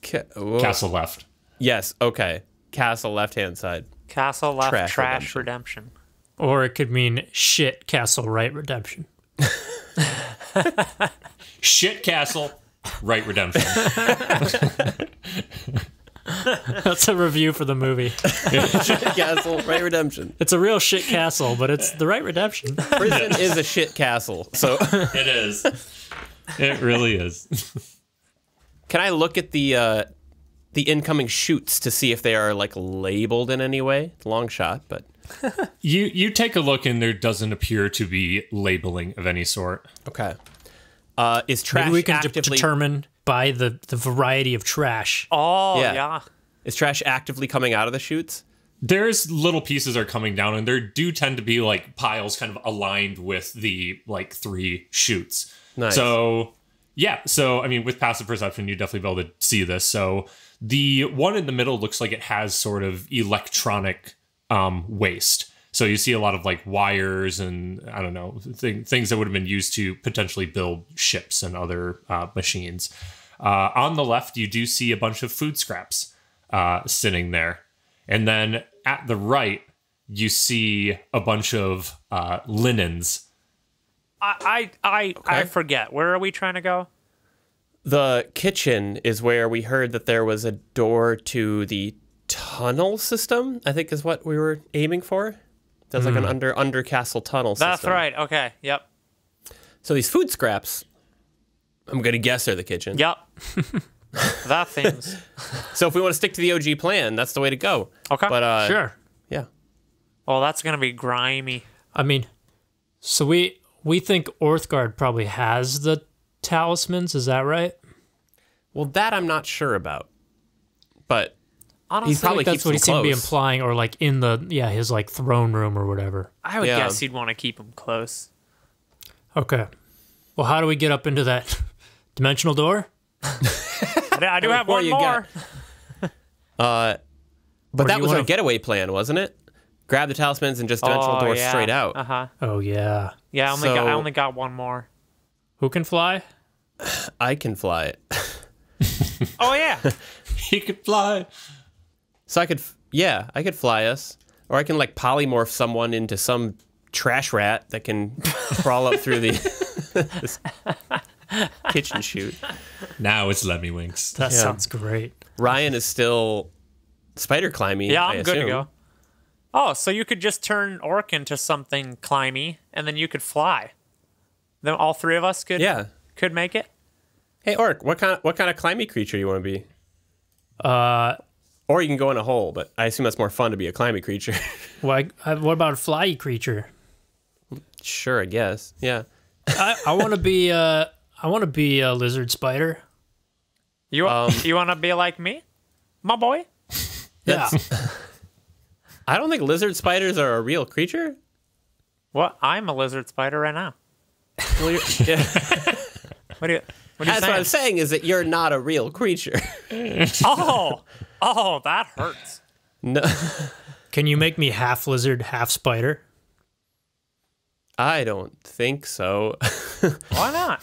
Castle left. Yes, okay. Castle left-hand side. Castle left trash redemption. Or it could mean shit castle right redemption. Shit castle right redemption. That's a review for the movie. Shit castle, right redemption. It's a real shit castle, but it's the right redemption. Prison is a shit castle. So it is. It really is. Can I look at the incoming chutes to see if they are like labeled in any way? It's a long shot, but you take a look and there doesn't appear to be labeling of any sort. okay. Is trash Maybe we can actively determine by the variety of trash. Oh, Yeah. yeah. Is trash actively coming out of the chutes? There's little pieces are coming down, and there do tend to be like piles kind of aligned with the like 3 chutes. Nice. So yeah, I mean, with passive perception, you'd definitely be able to see this. So the one in the middle looks like it has sort of electronic waste. So you see a lot of like wires and I don't know things that would have been used to potentially build ships and other machines. On the left, you do see a bunch of food scraps sitting there, and then at the right, you see a bunch of linens. I forget. Where are we trying to go? The kitchen is where we heard that there was a door to the tunnel system, I think is what we were aiming for. There's like an under castle tunnel system. That's right. Okay. Yep. So these food scraps, I'm going to guess are the kitchen. Yep. That things. So if we want to stick to the OG plan, that's the way to go. Okay. But Sure. yeah. Well, that's going to be grimy. I mean, so we think Orthguard probably has the talismans, is that right? Well, that I'm not sure about. But Honestly, He probably That's keeps what he them seemed to be close. implying, or like in the his like throne room or whatever. I would Yeah. guess he'd want to keep him close. Okay. Well, how do we get up into that dimensional door? I do have What one you more. got? But Or do that you was wanna- our getaway plan, wasn't it? Grab the talismans and just dimensional door straight out. Uh-huh. Oh yeah. Yeah, I So- only got one more. Who can fly? I can fly it. Oh, yeah. He could fly. So I could fly us. Or I can like polymorph someone into some trash rat that can crawl up through this kitchen chute. Now it's Lemmy Winks. That Yeah. sounds great. Ryan is still spider climbing. Yeah, I I'm good to assume. go. Oh, so you could just turn Orc into something climby, and then you could fly. Then all three of us could could make it. Hey Orc, what kind of climby creature you want to be? Or you can go in a hole, but I assume that's more fun to be a climby creature. What about a flyy creature? Sure, I guess. Yeah. I want to be a lizard spider. You want to be like me, my boy? Yeah. I don't think lizard spiders are a real creature. What? I'm a lizard spider right now. Well, yeah. What are you That's what I'm saying? saying is that you're not a real creature. Oh, that hurts. No, Can you make me half lizard, half spider? I don't think so. Why not?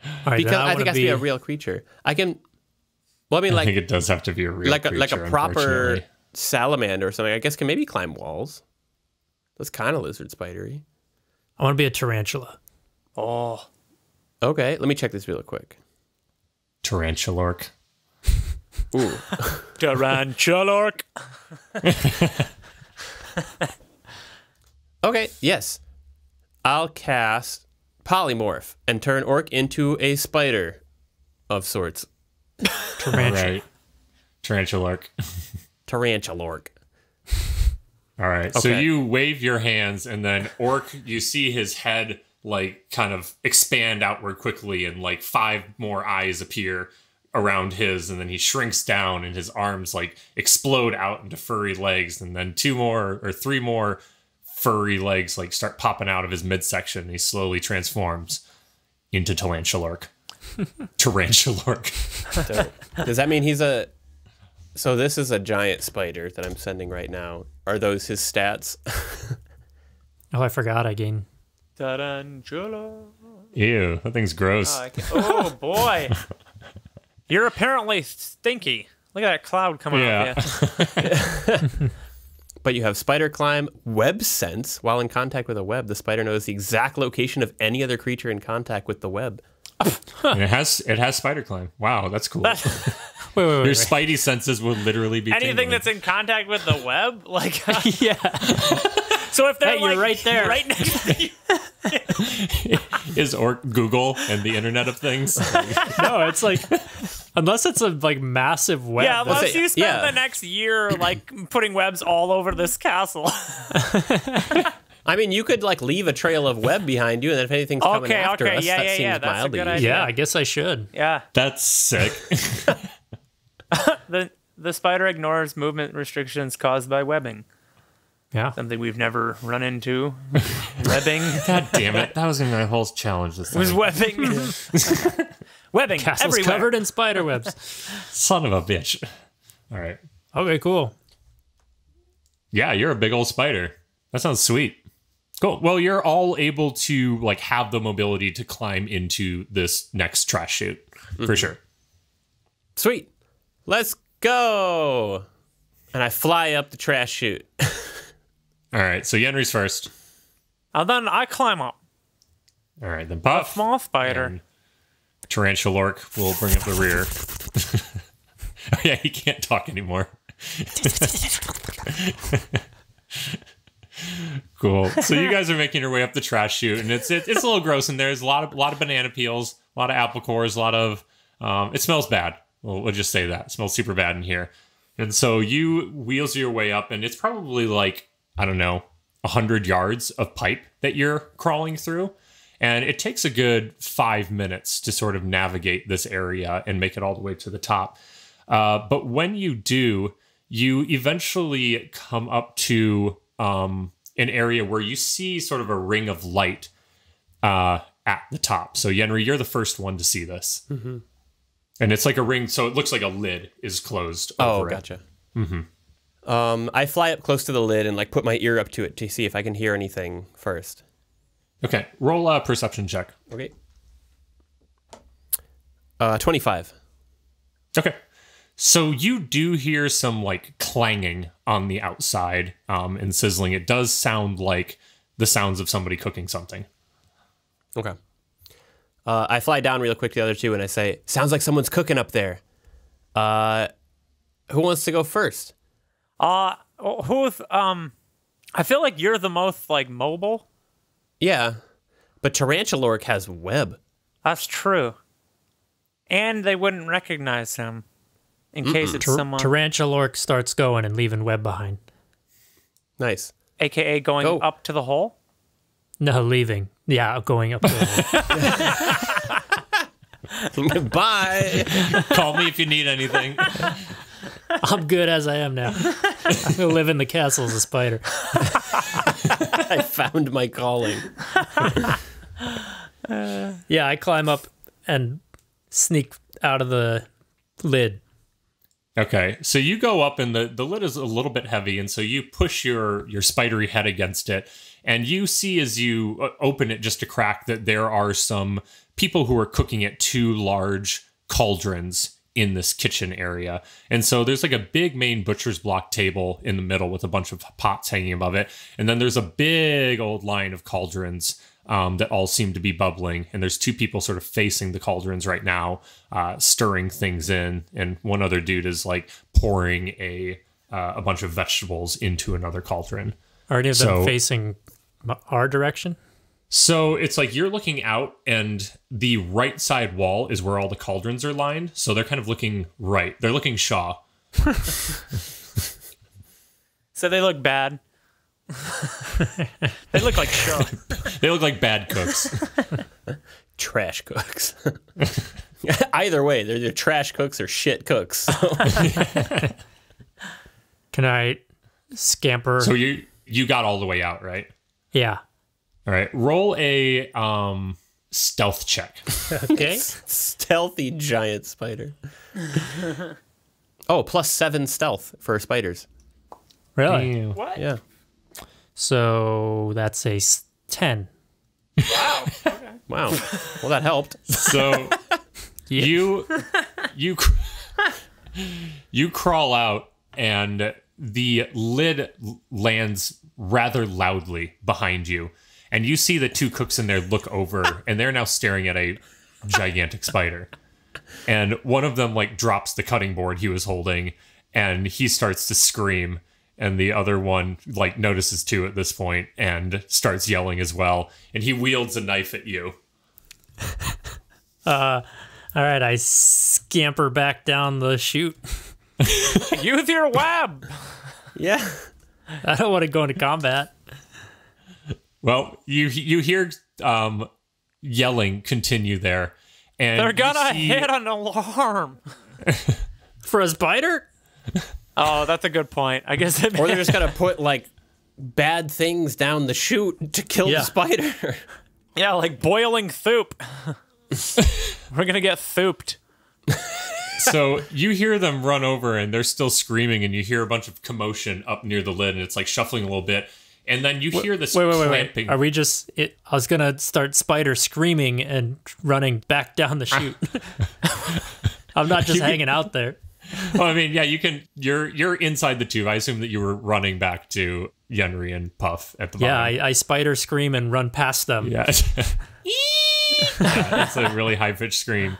All right, Because then I think it wanna has to be a real creature. I can. Well, I mean, I like think it does have to be a real like creature, a proper unfortunately. salamander or something. I guess can maybe climb walls. That's kind of lizard spidery. I want to be a tarantula. Oh, Okay, let me check this real quick. Tarantulark. Ooh. Tarantulark. Okay, yes. I'll cast Polymorph and turn Orc into a spider of sorts. Tarantula. Right. Tarantulark. Tarantulorc. All right. So Okay. you wave your hands, and then Orc, you see his head like kind of expand outward quickly, and like 5 more eyes appear around his, and then he shrinks down, and his arms like explode out into furry legs, and then 2 more or 3 more furry legs like start popping out of his midsection, and he slowly transforms into Tarantulark. Tarantulark. Does that mean he's a... So this is a giant spider that I'm sending right now. Are those his stats? Oh, I forgot I gained. Tarantula. Ew, that thing's gross. Oh boy, you're apparently stinky. Look at that cloud coming Yeah. off you. But you have spider climb, web sense. While in contact with a web, the spider knows the exact location of any other creature in contact with the web. And it has spider climb. Wow, that's cool. Wait. Your spidey senses will literally be Anything tingling. that's in contact with the web, like Yeah. so if they're Hey, you're like right there. right next to you. Is Orc Google and the Internet of Things? No, it's like unless it's a like massive web. Yeah, unless it. you spend Yeah. the next year like putting webs all over this castle. I mean, you could like leave a trail of web behind you, and then if anything's coming Okay, after okay, us, yeah, that yeah, seems yeah, that's a mildly good easy. idea. Yeah, I guess I should. Yeah, That's sick. the spider ignores movement restrictions caused by webbing. Yeah. Something we've never run into. Webbing God damn it. That was going to be my whole challenge this was time. webbing. Webbing Castle's everywhere. covered in spider webs. Son of a bitch. All right. Okay, cool. Yeah, you're a big old spider. That sounds sweet. Cool. Well, you're all able to like have the mobility to climb into this next trash chute for sure. Sweet. Let's go. And I fly up the trash chute. All right. So Yenri's first. And then I climb up. All right. Then Puff. Small spider. And Tarantulark will bring up the rear. Oh, yeah, he can't talk anymore. Cool. So you guys are making your way up the trash chute, and it's a little gross in there. There's a lot of banana peels, a lot of apple cores, a lot of it smells bad. We'll just say that. It smells super bad in here. And so you wheels your way up, and it's probably like, I don't know, 100 yards of pipe that you're crawling through. And it takes a good 5 minutes to sort of navigate this area and make it all the way to the top. But when you do, you eventually come up to an area where you see sort of a ring of light at the top. So Yenri, you're the first one to see this. Mm-hmm. And it's like a ring, so it looks like a lid is closed over gotcha. I fly up close to the lid and like put my ear up to it to see if I can hear anything first. Okay, roll a perception check. Okay. 25. Okay. So you do hear some like clanging on the outside and sizzling. It does sound like the sounds of somebody cooking something. Okay. I fly down real quick to the other two and I say, sounds like someone's cooking up there. Who wants to go first? I feel like you're the most like mobile. Yeah, but Tarantulork has web. That's true. And they wouldn't recognize him in case it's someone. Tarantulork starts going and leaving web behind. Nice. AKA going up to the hole? No, leaving. Yeah, going up to the hole. Bye. Call me if you need anything. I'm good as I am now. I'm going to live in the castle as a spider. I found my calling. Yeah, I climb up and sneak out of the lid. Okay, so you go up and the lid is a little bit heavy, and so you push your spidery head against it, and you see as you open it just a crack that there are some people who are cooking at 2 large cauldrons in this kitchen area. And so there's like a big main butcher's block table in the middle with a bunch of pots hanging above it, and then there's a big old line of cauldrons that all seem to be bubbling, and there's 2 people sort of facing the cauldrons right now, stirring things in, and one other dude is like pouring a bunch of vegetables into another cauldron. Are any of them facing our direction? So it's like you're looking out, and the right side wall is where all the cauldrons are lined, so they're kind of looking right. They're looking Shaw. So they look bad. They look like show. They look like bad cooks. Trash cooks. Either way, they're either trash cooks or shit cooks. Can I scamper? So you got all the way out, right? Yeah. All right. Roll a stealth check. Okay. Stealthy giant spider. Oh, +7 stealth for spiders. Really? What? Yeah. So that's a 10. Wow. Okay. Wow. Well, that helped. So you crawl out, and the lid lands rather loudly behind you, and you see the 2 cooks in there look over, and they're now staring at a gigantic spider. And one of them like drops the cutting board he was holding, and he starts to scream. And the other one like notices too at this point and starts yelling as well. And he wields a knife at you. All right, I scamper back down the chute. Use your web. Yeah. I don't want to go into combat. Well, you hear yelling continue there. And They're gonna hit an alarm. For a spider? Oh, that's a good point. I guess it Or they're just gonna put like bad things down the chute to kill the spider. Yeah, like boiling thoop. We're gonna get thooped. So you hear them run over, and they're still screaming, and you hear a bunch of commotion up near the lid, and it's like shuffling a little bit. And then you hear this clamping. Are we just... I was going to start spider screaming and running back down the chute. I'm not just hanging out there. Well, I mean, yeah, you can... You're inside the tube. I assume that you were running back to Yenri and Puff at the bottom. Yeah, I spider scream and run past them. Yeah. Yeah, it's a really high-pitched scream.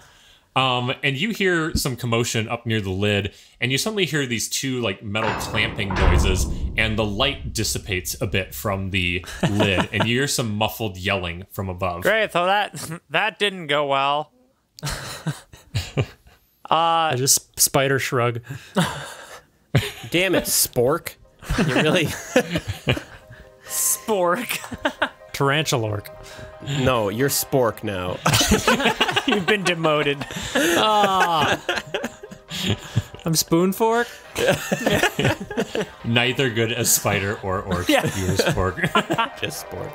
And you hear some commotion up near the lid, and you suddenly hear these 2 like metal clamping noises, and the light dissipates a bit from the lid, and you hear some muffled yelling from above. Great, so that didn't go well. I just spider shrug. Damn it, Spork. You really... Spork. Tarantulork. No, you're Spork now. You've been demoted. I'm spoon fork. Neither good as spider or orc. Yeah. Yours pork. Just sport.